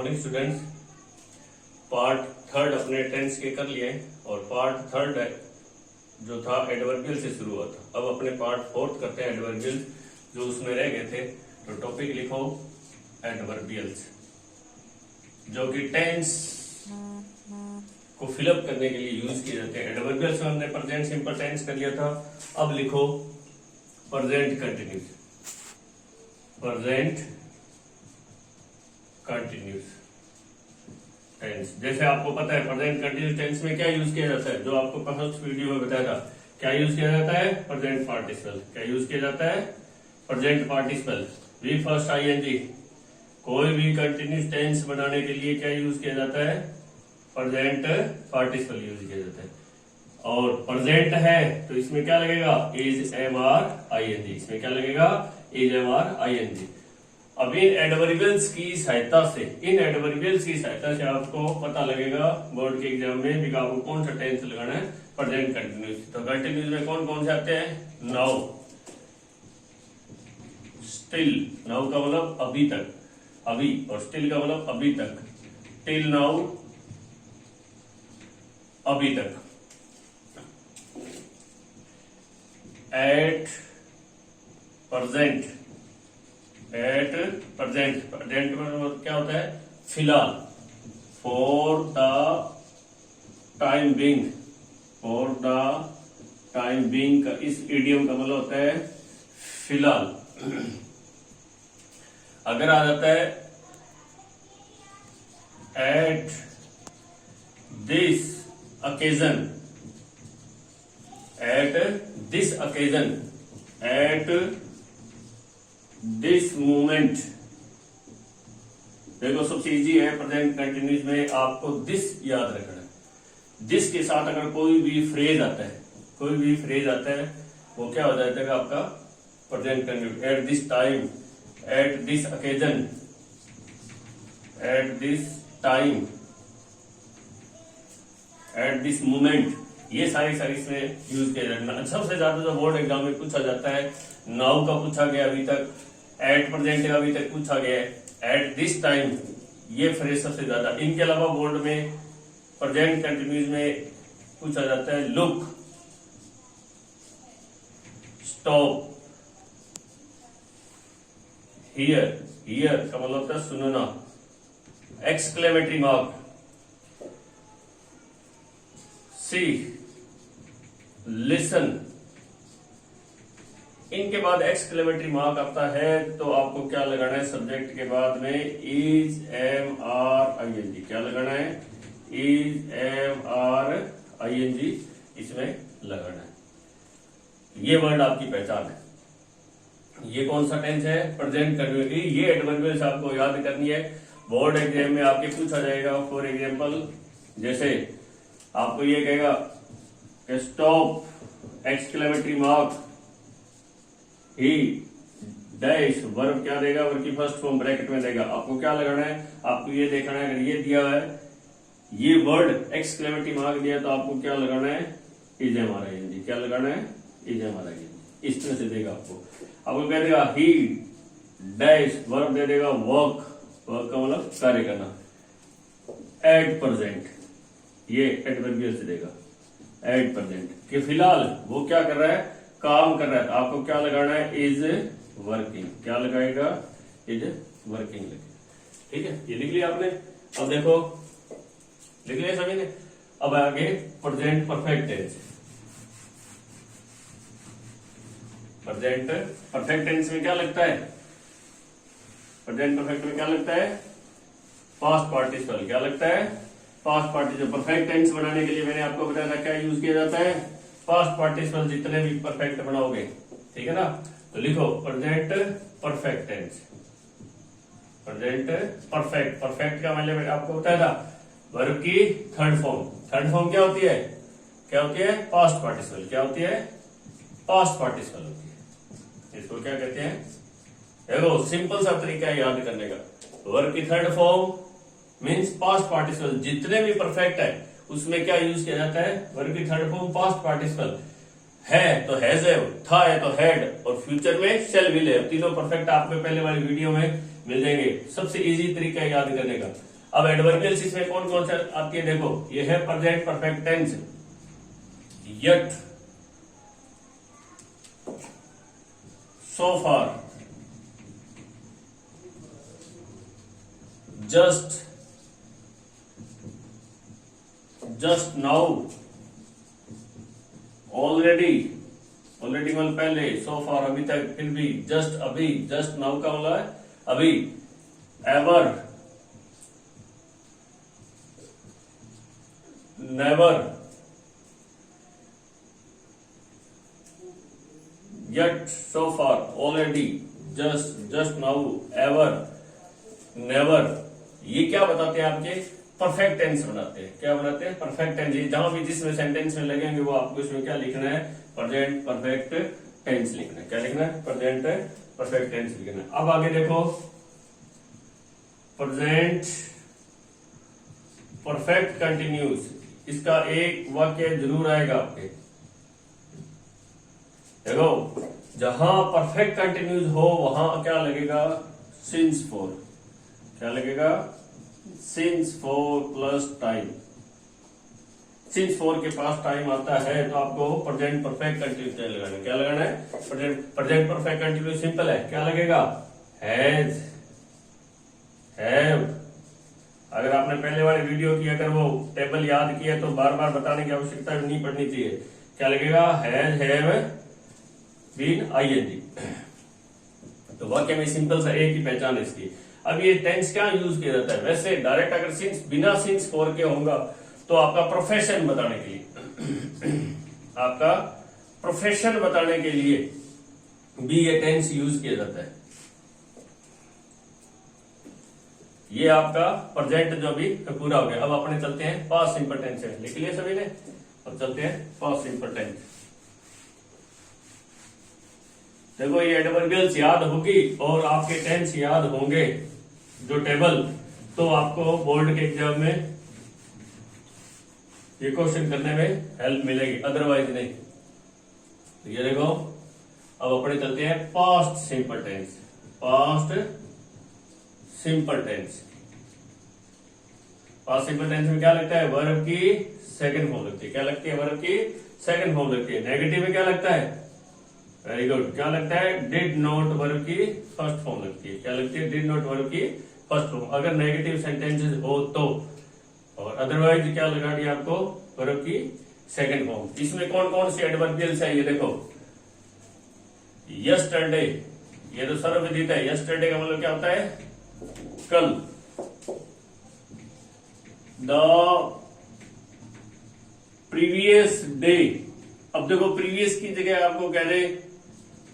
Morning students. Part third अपने tense के कर लिए और पार्ट थर्ड जो था एडवर्बियल से शुरू हुआ था। अब अपने पार्ट फोर्थ करते हैं एडवर्बियल जो उसमें रह गए थे। तो टॉपिक लिखो एडवर्बियल्स, जो कि टेंस को फिलअप करने के लिए यूज किए जाते हैं। एडवर्बियल्स में हमने प्रेजेंट सिंपल टेंस कर लिया था। अब लिखो present continuous, present continuous tense. जैसे आपको पता है प्रेजेंट कंटिन्यूस टेंस में क्या यूज किया जाता है, जो आपको फर्स्ट वीडियो में बताया था। क्या यूज किया जाता है? Present participle. क्या यूज किया जाता है? Present participle. V first ING. कोई भी कंटिन्यूस टेंस बनाने के लिए क्या यूज किया जाता है? प्रेजेंट पार्टिसिपल यूज किया जाता है। और प्रेजेंट है तो इसमें क्या लगेगा? Is am are I N G. इसमें क्या लगेगा? Is am are I N G. अब इन एडवर्बियल्स की सहायता से आपको पता लगेगा बोर्ड के एग्जाम में भी आपको कौन सा टेंस लगाना है। Present continuous. तो कंटिन्यूस में कौन कौन से आते हैं? Now, still. नाउ का मतलब अभी तक, अभी, और स्टिल का मतलब अभी तक। टिल नाउ, अभी तक। At present, at present. Present में क्या होता है? फिलहाल। For the time being, for the time being का इस इडियम का मतलब होता है फिलहाल। अगर आ जाता है at this occasion, at this occasion, at this moment। देखो सबसे इजी है प्रेजेंट कंटिन्यूस में आपको दिस याद रखना है। दिस के साथ अगर कोई भी फ्रेज आता है, कोई भी फ्रेज आता है, वो क्या हो जाता है आपका present continuous. Eight this time, at this occasion, eight this time, eight this moment, ये सारी इसमें यूज किया जाता है। सबसे ज्यादा जो बोर्ड एग्जाम में पूछा जाता है, नाउ का पूछा गया अभी तक, एट प्रेजेंट का अभी तक पूछा गया है, एट दिस टाइम, ये फ्रेज सबसे ज्यादा। इनके अलावा बोर्ड में प्रेजेंट कंटिन्यूस में पूछा जाता है लुक, स्टॉप, हियर। हियर का मतलब होता है सुनना, एक्सक्लेमेटरी मार्क, सी, लिसन। इनके बाद एक्सक्लेमेटरी मार्क आता है तो आपको क्या लगाना है? सब्जेक्ट के बाद में is am are I N G. क्या लगाना है? Is am are I N G इसमें लगाना है। ये वर्ड आपकी पहचान है। ये कौन सा टेंस है? Present continuous. ये एडवर्बियल्स आपको याद करनी है। बोर्ड एग्जाम में आपके पूछा जाएगा। फॉर एग्जाम्पल जैसे आपको ये कहेगा कि स्टॉप, एक्सक्लेमेटरी मार्क, ही, डैश। वर्ब क्या देगा? वर्ब की फर्स्ट फॉर्म ब्रैकेट में देगा। आपको क्या लगाना है? आपको ये देखना है अगर ये दिया है, ये वर्ड एक्सक्लेमेटरी मार्क दिया तो आपको क्या लगाना है? Is am are I N G. क्या लगाना है? Is am are I N G. इस तरह से देगा आपको कह देगा ही, डैश, वर्ब दे देगा वर्क, वर्क का मतलब कार्य करना। एट प्रेजेंट, ये एडवर्बियल से देगा। एट प्रेजेंट कि फिलहाल वो क्या कर रहा है? काम कर रहा है। तो आपको क्या लगाना है? Is working. क्या लगाएगा? Is working. ठीक है, ये लिख लिया आपने। अब देखो लिख लिया सभी ने। अब आगे present perfect tense. Present perfect tense में क्या लगता है? प्रेजेंट परफेक्ट में क्या लगता है? Past participle. क्या लगता है? Past participle. परफेक्ट टेंस बनाने के लिए मैंने आपको बताया था क्या यूज किया जाता है? Past participle. जितने भी परफेक्ट बनाओगे, ठीक है ना, तो लिखो present perfect tense. Present perfect. Perfect का मतलब मैंने आपको बताया था वर्ब की थर्ड फॉर्म। थर्ड फॉर्म क्या होती है? क्या होती है? Past participle. क्या होती है? पास्ट पार्टिसिपल होती है। इसको क्या कहते हैं? देखो सिंपल सा तरीका है याद करने का। वर्ब की third form means past participle. जितने भी परफेक्ट है उसमें क्या यूज किया जाता है? वर्ब की थर्ड फॉर्म पास्ट पार्टिसिपल। है तो हैज है, था है तो हैड, और फ्यूचर में शेल विल है। तीनों परफेक्ट आपको पहले वाली वीडियो में मिल जाएंगे। सबसे इजी तरीका है याद करने का। अब एडवर्बियल्स इसमें कौन कौन सा आती है देखो, ये है present perfect tense, yet, so far, just, just now, already, already मतलब पहले, सो फार अभी तक, फिर भी, जस्ट अभी, जस्ट नाउ का मतलब है अभी, ever, never, yet, so far, already, just, just now, ever, never, ये क्या बताते हैं आपके, परफेक्ट टेंस बनाते हैं। क्या बनाते हैं, परफेक्ट टेंस। जहां भी जिसमें सेंटेंस में लगेंगे वो आपको इसमें क्या लिखना है, प्रेजेंट परफेक्ट टेंस लिखना है। क्या लिखना है, प्रेजेंट परफेक्ट टेंस लिखना है। अब आगे देखो, प्रेजेंट परफेक्ट कंटिन्यूस, इसका एक वाक्य जरूर आएगा आपके। देखो, जहां परफेक्ट कंटिन्यूस हो वहां क्या लगेगा, सिंस फोर। क्या लगेगा, since four plus time. Since four के पास टाइम आता है तो आपको प्रेजेंट परफेक्ट कंटिन्यूस लगाना है। क्या लगाना है, प्रेजेंट परफेक्ट कंटिन्यूस सिंपल है, क्या लगेगा, हैज, हैव। अगर आपने पहले वाले वीडियो की अगर वो टेबल याद किया तो बार बार बताने की आवश्यकता नहीं पड़नी चाहिए। क्या लगेगा, हैज, हैव, बीन, आईएनजी। तो वाक्य में सिंपल सा एक ही पहचान है इसकी। अब ये टेंस क्या यूज किया जाता है, वैसे डायरेक्ट अगर सिंस बिना सिंस फोर के होगा तो आपका प्रोफेशन बताने के लिए आपका प्रोफेशन बताने के लिए भी ये टेंस यूज किया जाता है। ये आपका प्रेजेंट जो भी पूरा हो गया। अब अपने चलते हैं पास्ट सिंपल टेंस है, लिख लिया सभी ने। अब चलते हैं पास्ट सिंपल टेंस। देखो, ये एडवर्बियल्स याद होगी और आपके टेंस याद होंगे जो टेबल, तो आपको बोर्ड के एग्जाम में ये क्वेश्चन करने में हेल्प मिलेगी, अदरवाइज नहीं। तो ये देखो, अब अपने चलते हैं past simple tense. Past simple tense, past simple tense में क्या लगता है, वर्ब की सेकंड फॉर्म लगती है। क्या लगती है, वर्ब की सेकंड फॉर्म लगती है। नेगेटिव में क्या लगता है, वेरी गुड, क्या लगता है, डिड नॉट वर्ब की फर्स्ट फॉर्म लगती है। क्या लगती है, डिड नॉट वर्ब की फर्स्ट फॉर्म, अगर नेगेटिव सेंटेंसेस हो तो। और अदरवाइज क्या लगा दिया आपको, वर्ब की सेकंड फॉर्म। इसमें कौन कौन से एडवर्बियल्स है, ये देखो, यस्टरडे, ये तो सर्वविदित है। यस्टरडे का मतलब क्या होता है, कल। द प्रीवियस डे, अब देखो प्रीवियस की जगह आपको कह दे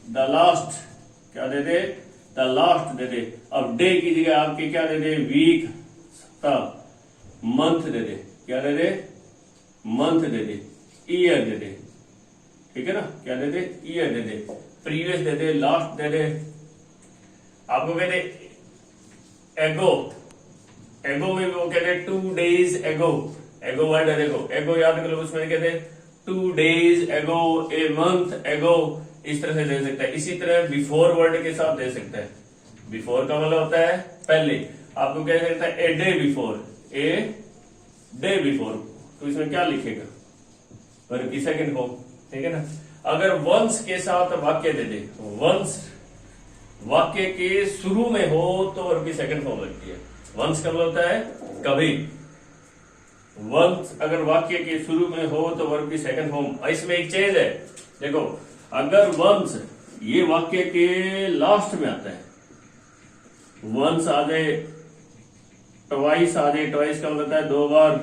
द लास्ट, क्या दे दे, द लास्ट दे दे। अब डे की जगह आपके क्या दे दे, वीक, सप्ताह, मंथ दे दे। क्या दे दे, मंथ दे दे, ईयर दे दे। ठीक है ना, क्या दे दे, ईयर दे दे, प्रीवियस दे दे, लास्ट दे दे। आपको कहते एगो, एगो में वो कहते 2 days एगो। एगो वर्ड है, देखो एगो याद कर लो, उसमें कहते 2 days एगो, ए मंथ एगो, इस तरह से दे सकता है। इसी तरह बिफोर वर्ड के साथ दे सकता है। बिफोर का मतलब होता है पहले। आपको कह सकता है a day before, a day before, तो इसमें क्या लिखेगा, वर्ब की सेकंड फॉर्म। ठीक है ना। अगर वंस के साथ वाक्य दे दे, वंस वाक्य के शुरू में हो तो वर्ब की सेकंड फॉर्म लगती है। वंस का मतलब होता है कभी। वंस अगर वाक्य के शुरू में हो तो वर्ब की सेकंड फॉर्म। इसमें एक चेंज है, देखो, अगर वंस ये वाक्य के लास्ट में आता है, वंस आ जाए, ट्वाइस आ जाए, ट्वाइस का मतलब होता है 2 बार,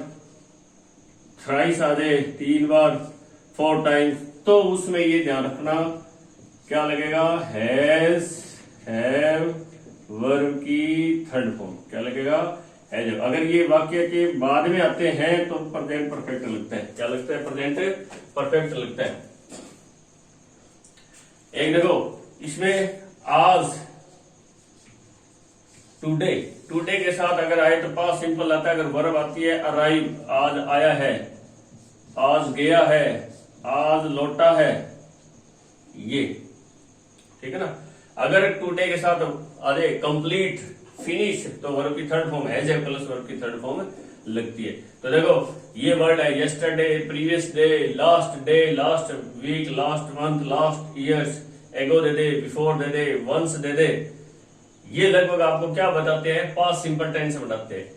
थ्राइस आ जाए 3 बार, 4 टाइम्स, तो उसमें ये ध्यान रखना क्या लगेगा, हैज, हैव, वर्ब की थर्ड फॉर्म। क्या लगेगा, हैज। अगर ये वाक्य के बाद में आते हैं तो प्रेजेंट परफेक्ट लगता है। क्या लगता है, प्रेजेंट परफेक्ट लगता है। एक देखो, इसमें आज, टुडे, टुडे के साथ अगर आए तो पास्ट सिंपल आता है। अगर वर्ब आती है अराइव, आज आया है, आज गया है, आज लौटा है, ये। ठीक है ना। अगर टुडे के साथ आ जाए कंप्लीट, फिनिश, तो वर्ब की third form has a plus verb की थर्ड फॉर्म लगती है। तो देखो ये वर्ड है yesterday, previous day, last week, last month, last years, ago दे दे, before they they, once they दे। ये लगभग आपको क्या बताते हैं, पास्ट सिंपल टेंस बताते हैं।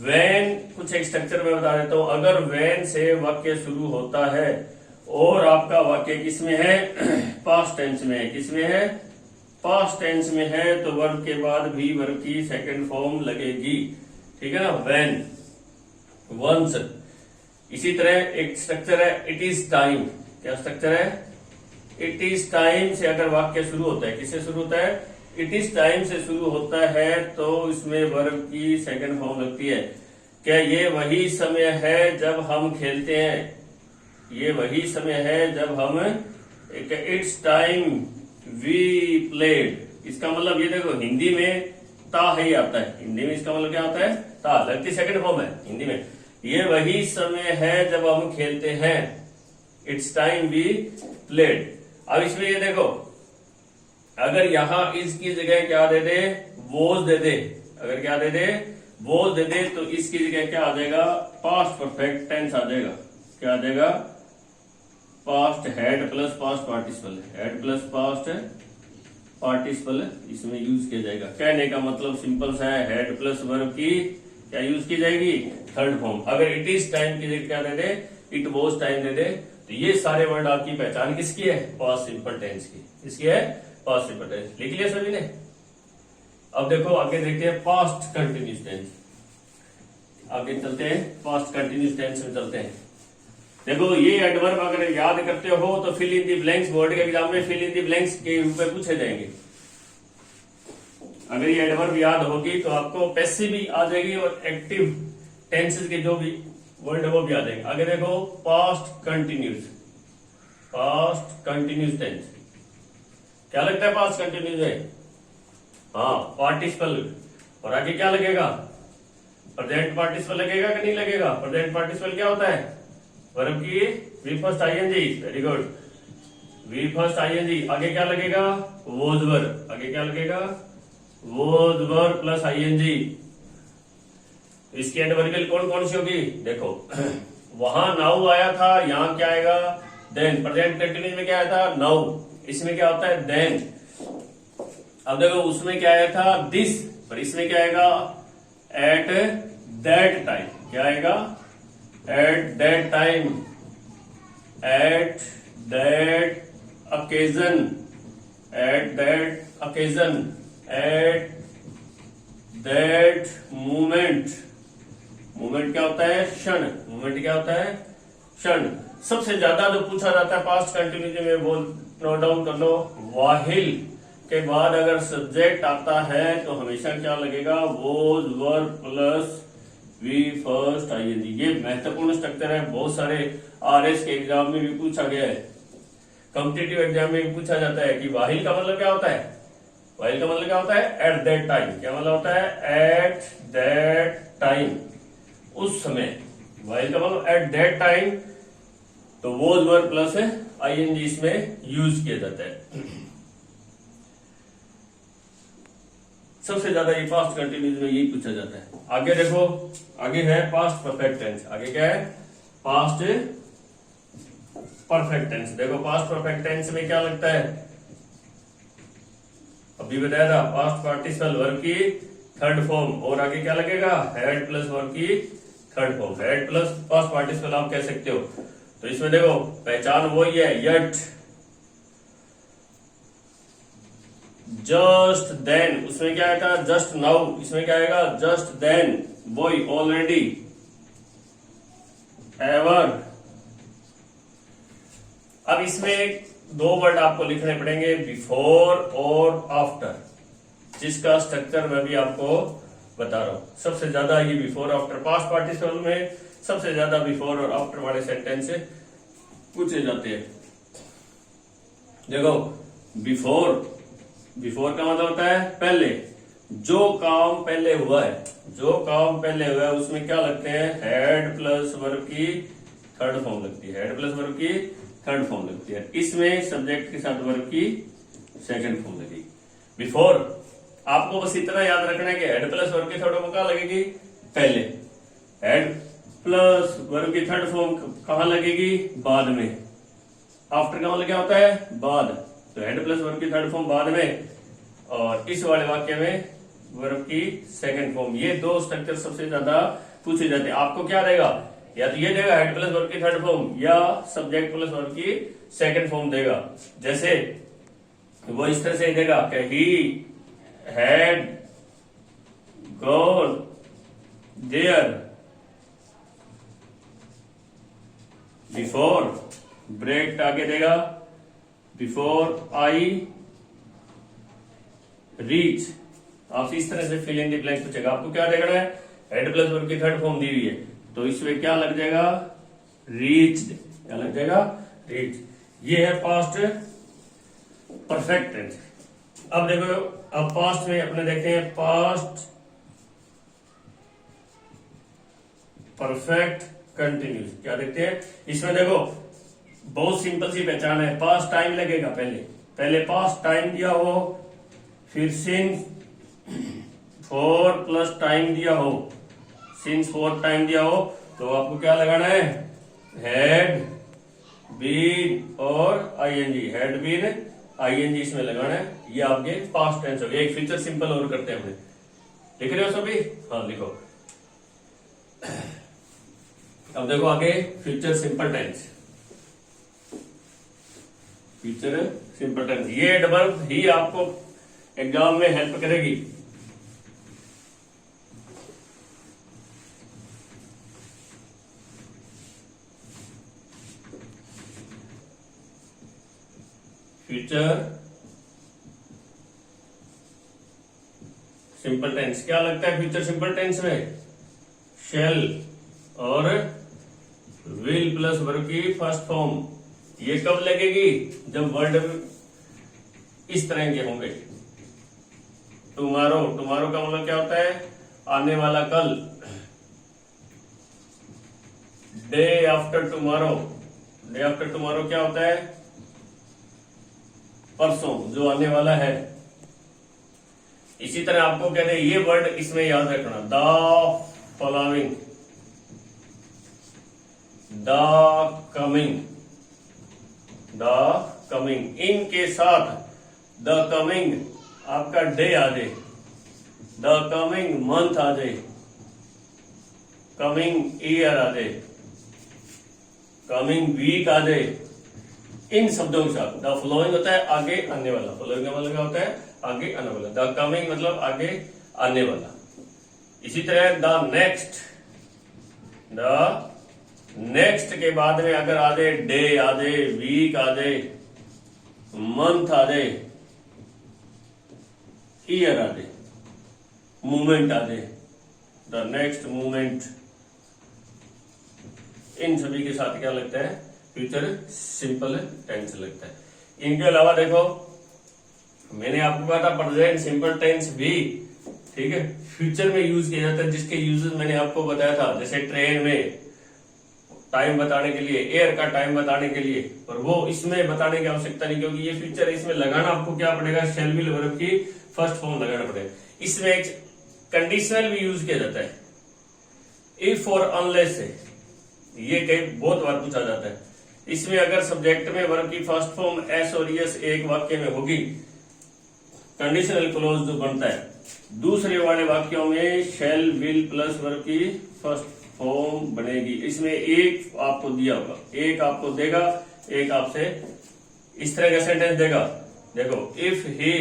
व्हेन कुछ एक स्ट्रक्चर में बता देता हूं, अगर व्हेन से वाक्य शुरू होता है और आपका वाक्य किसमें है, पास्ट टेंस में है, किसमें है, पास्ट टेंस में है, तो वर्ब के बाद भी वर्ब की सेकंड फॉर्म लगेगी, ठीक है ना, व्हेन, वंस। इसी तरह एक स्ट्रक्चर है इट इज टाइम। क्या स्ट्रक्चर है, इट इज टाइम से अगर वाक्य शुरू होता है, किससे शुरू होता है, इट इज टाइम से शुरू होता है, तो इसमें वर्ब की सेकंड फॉर्म लगती है। क्या ये वही समय है जब हम खेलते हैं, ये वही समय है जब हम, इट्स टाइम वी प्लेड। इसका मतलब ये देखो हिंदी में ता ही आता है, हिंदी में इसका मतलब क्या आता है, ता, लगती सेकंड फॉर्म है हिंदी में। ये वही समय है जब हम खेलते हैं, इट्स टाइम वी प्लेड। अब इसमें ये देखो अगर यहां इसकी जगह क्या दे दे, वोज दे दे, अगर क्या दे दे, वोज दे दे, तो इसकी जगह क्या आ जाएगा, पास्ट परफेक्ट टेंस आ जाएगा। क्या आ जाएगा, past had plus past participle, had plus past participle इसमें यूज किया जाएगा। कहने का मतलब सिंपल सा है, हैड प्लस वर्ब की क्या यूज की जाएगी, थर्ड फॉर्म। अगर इट इज टाइम की जगह क्या दे दे, इट वॉज टाइम दे दे। तो ये सारे वर्ड आपकी पहचान किसकी है, पास्ट सिंपल टेंस की, किसकी है, पास्ट सिंपल टेंस। लिख लिया सभी ने। अब देखो आगे देखते हैं पास्ट कंटिन्यूस टेंस। आगे चलते हैं, पास्ट कंटिन्यूस टेंस में चलते हैं। देखो ये एडवर्ब अगर याद करते हो तो fill in the blanks, board के एग्जाम में फिल इन दी ब्लैंक्स के रूप में पूछे जाएंगे। अगर ये एडवर्ब याद होगी तो आपको पैसिव भी आ जाएगी और एक्टिव टेंसेस के जो भी वर्ड है वो भी आ जाएंगे। आगे देखो past continuous, past continuous tense. क्या लगता है पास्ट कंटिन्यूस है, हाँ पार्टिसिपल। और आगे क्या लगेगा, प्रेजेंट पार्टिसिपल लगेगा कि नहीं लगेगा। प्रेजेंट पार्टिसिपल क्या होता है, वर्ब की V first ING, very good, V first ING. आगे क्या लगेगा, वोज वर्ब, आगे क्या लगेगा, वोज वर्ब प्लस आईएनजी। इसकी एडवर्बियल कौन कौन सी होगी, देखो वहां नाउ आया था, यहां क्या आएगा, देन। प्रेजेंट कंटिन्यूस में क्या आया था, नाउ, इसमें क्या होता है, देन। अब देखो उसमें क्या आया था, दिस, पर इसमें क्या आएगा, एट दैट टाइम। क्या आएगा, at that time, at that occasion, at that occasion, at that moment। Moment क्या होता है, क्षण। मोमेंट क्या होता है, क्षण। सबसे ज्यादा जो पूछा जाता है पास्ट कंटिन्यूटी में, वो नोट डाउन कर लो, वाहिल के बाद अगर सब्जेक्ट आता है तो हमेशा क्या लगेगा, was verb plus V first ING. ये महत्वपूर्ण स्ट्रक्चर है, बहुत सारे आरएस के एग्जाम में भी पूछा गया है, कॉम्पिटिटिव एग्जाम में भी पूछा जाता है कि वाहिल का मतलब क्या होता है। वाहिल का मतलब क्या होता है, एट दैट टाइम। क्या मतलब होता है, एट दैट टाइम, उस समय। वाहिल का मतलब एट दैट टाइम, तो वोज वर्ब प्लस आईएनजी इसमें यूज किया जाता है। सबसे ज्यादा ये पास्ट कंटिन्यूस में यही पूछा जाता है। आगे देखो, आगे है पास्ट परफेक्ट टेंस। आगे क्या है, पास्ट परफेक्ट टेंस। देखो पास्ट परफेक्ट टेंस में क्या लगता है, अभी बताया था, पास्ट पार्टिसिपल वर्ब की थर्ड फॉर्म, और आगे क्या लगेगा, हैड प्लस वर्ब की third form. Had plus past participle आप कह सकते हो। तो इसमें देखो पहचान वही है, यट, जस्ट देन, उसमें क्या आएगा, जस्ट नाउ, इसमें क्या आएगा, just then, boy, already, ever. अब इसमें दो वर्ड आपको लिखने पड़ेंगे, बिफोर और आफ्टर, जिसका स्ट्रक्चर मैं भी आपको बता रहा हूं। सबसे ज्यादा ये बिफोर आफ्टर, पास्ट पार्टिसिपल में सबसे ज्यादा बिफोर और आफ्टर वाले सेंटेंस पूछे जाते हैं। देखो बिफोर, बिफोर का मतलब होता है पहले, जो काम पहले हुआ है, जो काम पहले हुआ है उसमें क्या लगते हैं, हैड प्लस वर्ब की थर्ड फॉर्म लगती है, हैड प्लस वर्ब की थर्ड फॉर्म लगती है। इसमें सब्जेक्ट के साथ वर्ब की सेकंड फॉर्म लगेगी। बिफोर आपको बस इतना याद रखना है कि हेड प्लस वर्ब की थर्ड फॉर्म कहाँ लगेगी, पहले। हेड प्लस वर्ब की थर्ड फॉर्म कहाँ लगेगी, बाद में। आफ्टर कहाँ लगा होता है, बाद। तो हेड प्लस वर्ब की थर्ड फॉर्म बाद में, और इस वाले वाक्य में वर्ब की सेकंड फॉर्म। ये दो स्ट्रक्चर सबसे ज्यादा पूछे जाते हैं। आपको क्या देगा, या तो ये देगा हेड प्लस वर्ब की थर्ड फॉर्म, या सब्जेक्ट प्लस वर्ब की सेकंड फॉर्म देगा। जैसे वो इस तरह से देगा कि he had gone there before, break आगे देगा, बिफोर आई रीच। आप इस तरह से फिल इन द ब्लैंक पूछेगा। आपको क्या देखना है, हेड प्लस वर्ब की थर्ड फॉर्म दी हुई है, तो इसमें क्या लग जाएगा, रीच्ड। क्या लग जाएगा, रीच। ये है पास्ट परफेक्ट टेंस। अब देखो, अब पास्ट में अपने देखते हैं पास्ट परफेक्ट कंटिन्यूस। क्या देखते हैं इसमें, देखो बहुत सिंपल सी पहचान है। पास्ट टाइम लगेगा, पहले पास्ट टाइम दिया हो, फिर सिंस फोर प्लस टाइम दिया हो, सिंस फोर टाइम दिया हो, तो आपको क्या लगाना है, हैड बीन और आईएनजी। हैड बीन आईएनजी इसमें लगाना है। ये आपके पास्ट टेंस हो गया। एक फ्यूचर सिंपल और करते हैं हमने, लिख रहे हो सभी, हाँ लिखो। अब देखो आगे future simple tense. Future simple tense, ये एडवर्ब ही आपको एग्जाम में हेल्प करेगी। फ्यूचर सिंपल टेंस क्या लगता है फ्यूचर सिंपल टेंस में, शेल और विल प्लस वर्ब की फर्स्ट फॉर्म। ये कब लगेगी, जब वर्ड इस तरह के होंगे। टुमारो, टुमारो का मतलब क्या होता है, आने वाला कल। Day after tomorrow, day after tomorrow क्या होता है, परसों, जो आने वाला है। इसी तरह आपको कहते हैं ये वर्ड इसमें याद रखना, the following, the coming, the coming. इनके साथ द कमिंग आपका डे आ जाए, द कमिंग मंथ आ जाए, कमिंग ईयर आ जाए, कमिंग वीक आ जाए। इन शब्दों के साथ द फॉलोइंग होता है आगे आने वाला, फॉलोइंग का मतलब क्या होता है, आगे आने वाला। द कमिंग मतलब आगे आने वाला। इसी तरह द नेक्स्ट, द नेक्स्ट के बाद में अगर आ जाए डे आ जाए, वीक आ जाए, मंथ आ जाए, ईयर आ जाए, मूवमेंट आ जाए, द नेक्स्ट मूवमेंट, इन सभी के साथ क्या लगता है, फ्यूचर सिंपल टेंस लगता है। इनके अलावा देखो मैंने आपको कहा था प्रेजेंट सिंपल टेंस भी, ठीक है, फ्यूचर में यूज किया जाता है, जिसके यूजेस मैंने आपको बताया था। जैसे ट्रेन में टाइम बताने के लिए, एयर का टाइम बताने के लिए, और वो इसमें बताने की आवश्यकता नहीं, क्योंकि ये फ्यूचर है। इसमें लगाना आपको क्या पड़ेगा, शैल विल वर्ब की फर्स्ट फॉर्म लगाना पड़ेगा। इसमें एक कंडीशनल भी यूज किया जाता है, इफ और अनलेस से, ये कई बहुत बार पूछा जाता है। इसमें अगर सब्जेक्ट में वर्ब की फर्स्ट फॉर्म एस और यस एक वाक्य में होगी, कंडीशनल क्लोज जो बनता है। दूसरे वाले वाक्यों में शैल विल प्लस वर्ब की फर्स्ट फॉर्म बनेगी। इसमें एक आपको दिया होगा, एक आपको देगा, एक आपसे इस तरह का सेंटेंस देगा। देखो, if he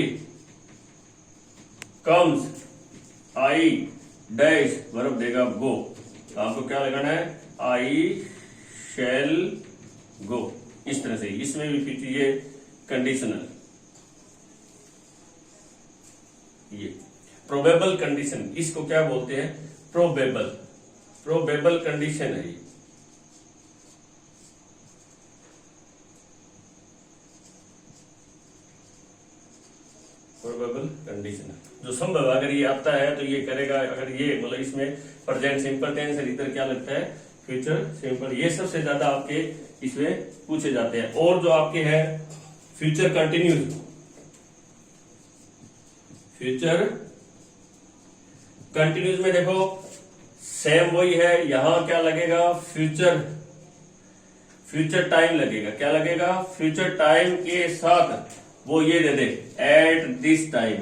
comes I dash, verb देगा गो, तो आपको क्या लगाना है, आई शैल गो। इस तरह से इसमें भी फिर ये कंडीशनल, ये प्रोबेबल कंडीशन, इसको क्या बोलते हैं, प्रोबेबल, प्रोबेबल कंडीशन है ये। प्रोबेबल कंडीशन जो संभव, अगर ये आता है तो ये करेगा, अगर ये मतलब इसमें प्रेजेंट सिंपल टेंस है, इधर क्या लगता है, फ्यूचर सिंपल। ये सबसे ज्यादा आपके इसमें पूछे जाते हैं। और जो आपके है फ्यूचर कंटिन्यूस, फ्यूचर कंटिन्यूस में देखो सेम वही है, यहां क्या लगेगा, फ्यूचर टाइम लगेगा। क्या लगेगा, फ्यूचर टाइम के साथ वो ये दे दे, एट दिस टाइम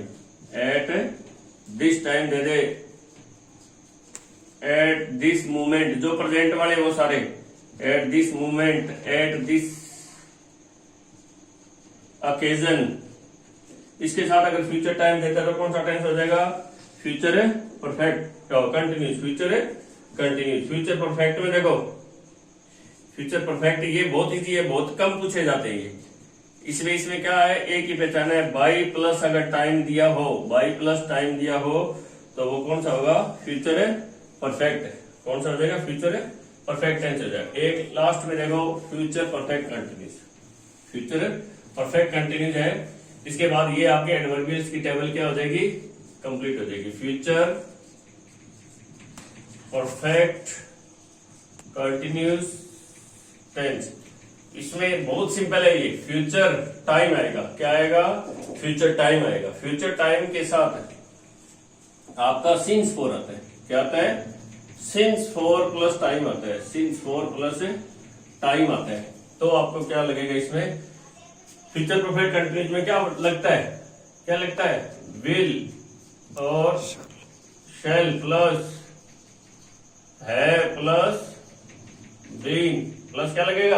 दे दे, एट दिस मोमेंट, जो प्रेजेंट वाले वो सारे, at this moment, at this occasion. इसके साथ अगर फ्यूचर टाइम देता है तो कौन सा टेंस हो जाएगा, future perfect continuous, future continuous. Future perfect में देखो, फ्यूचर परफेक्ट ये बहुत इजी है, बहुत कम पूछे जाते हैं ये। इसमें क्या है, एक ही पहचान है, बाई प्लस अगर टाइम दिया हो, बाई प्लस टाइम दिया हो तो वो कौन सा होगा, फ्यूचर परफेक्ट। कौन सा हो जाएगा, फ्यूचर परफेक्ट टेंस हो जाएगा। एक लास्ट में देखो, future perfect continuous, future perfect continuous है। इसके बाद ये आपके एडवर्बियल्स की टेबल क्या हो जाएगी, कंप्लीट हो जाएगी। फ्यूचर परफेक्ट कंटिन्यूस टेंस, इसमें बहुत सिंपल है ये, फ्यूचर टाइम आएगा। क्या आएगा, फ्यूचर टाइम आएगा। फ्यूचर टाइम के साथ आपका सिंस 4 आता है। क्या आता है, सिंस 4 प्लस टाइम आता है, सिंस 4 प्लस टाइम आता है। तो आपको क्या लगेगा इसमें, फ्यूचर परफेक्ट कंटिन्यूस में क्या लगता है, क्या लगता है, विल और शैल प्लस है प्लस बीइंग प्लस क्या लगेगा,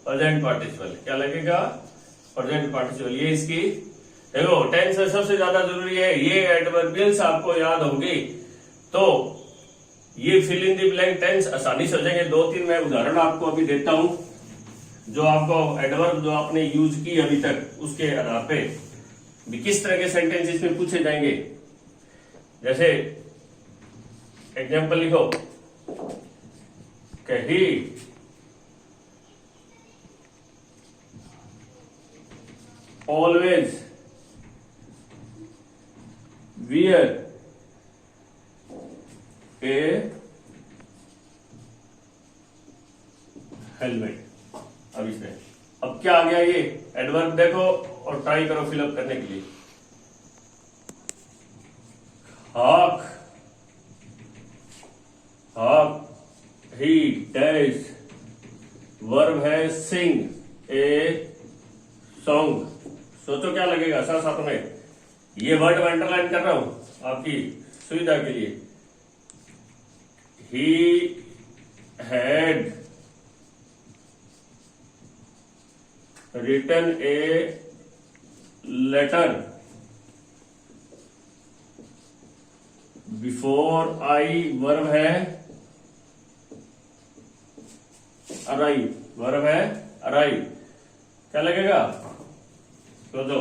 प्रेजेंट पार्टिसिपल। क्या लगेगा, प्रेजेंट पार्टिसिपल। ये इसकी देखो टेंस में सबसे ज्यादा जरूरी है, ये एडवर्बियल्स आपको याद होंगे तो ये fill in the blank tense आसानी से हो जाएंगे। 2-3 मैं उदाहरण आपको अभी देता हूं, जो आपको एडवर्ब जो आपने यूज की अभी तक उसके आधार पे किस तरह के सेंटेंस इसमें पूछे जाएंगे। जैसे एग्जाम्पल लिखो, ही ऑलवेज वियर ए हेलमेट। अब इसमें अब क्या आ गया, ये एडवर्ब देखो और ट्राई करो फिलअप करने के लिए। हाक ही डैश, वर्ब है सिंग ए सॉन्ग। सोचो क्या लगेगा, साथ साथ में ये वर्ड में अंडरलाइन कर रहा हूं आपकी सुविधा के लिए। He had written a letter before I, verb है अराइव, वर्ब है अराइव। क्या लगेगा, तो दो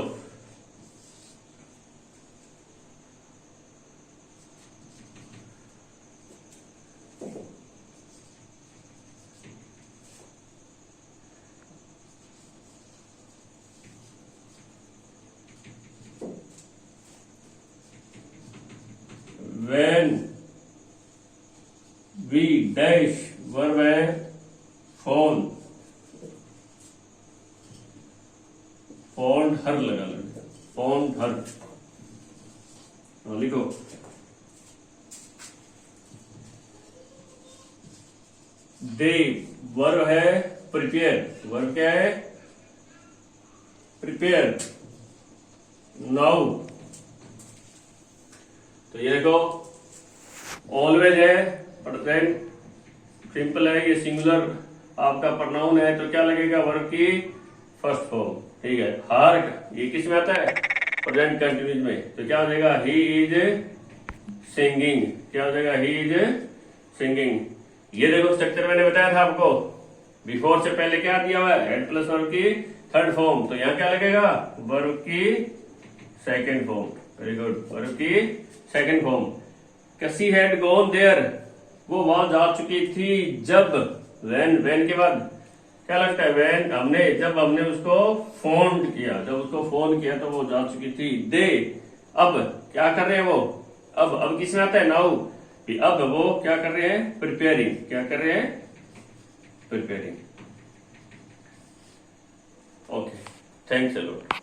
when we dash, वर्ब है फोन, फोन हर लगा लेंगे, फोन हर लिखो। दे, वर्ब है प्रिपेयर, वर्ब क्या है, प्रिपेयर। नाउ, तो ये देखो ऑलवेज है, प्रेजेंट सिंपल है, ये सिंगुलर आपका प्रोनाउन है, तो क्या लगेगा, वर्ब की फर्स्ट फॉर्म। ठीक है, हार्ट ये किस में आता है, प्रेजेंट कंटिन्यूस में, तो क्या हो जाएगा, ही इज सिंगिंग। क्या हो जाएगा, ही इज सिंगिंग। ये देखो स्ट्रक्चर मैंने बताया था आपको, बिफोर से पहले क्या दिया हुआ है, हेड प्लस वर्ब की थर्ड फॉर्म, तो यहाँ क्या लगेगा, वर्ब की second form. Very good, verb की second form. She had gone there, वो वहां जा चुकी थी जब, वेन के बाद क्या लगता है, वेन जब हमने उसको फोन किया, जब उसको फोन किया तो वो जा चुकी थी। दे, अब क्या कर रहे हैं वो, अब किस में आता है, नाउ। अब वो क्या कर रहे हैं, प्रिपेयरिंग। क्या कर रहे हैं, preparing. Okay, thanks a lot.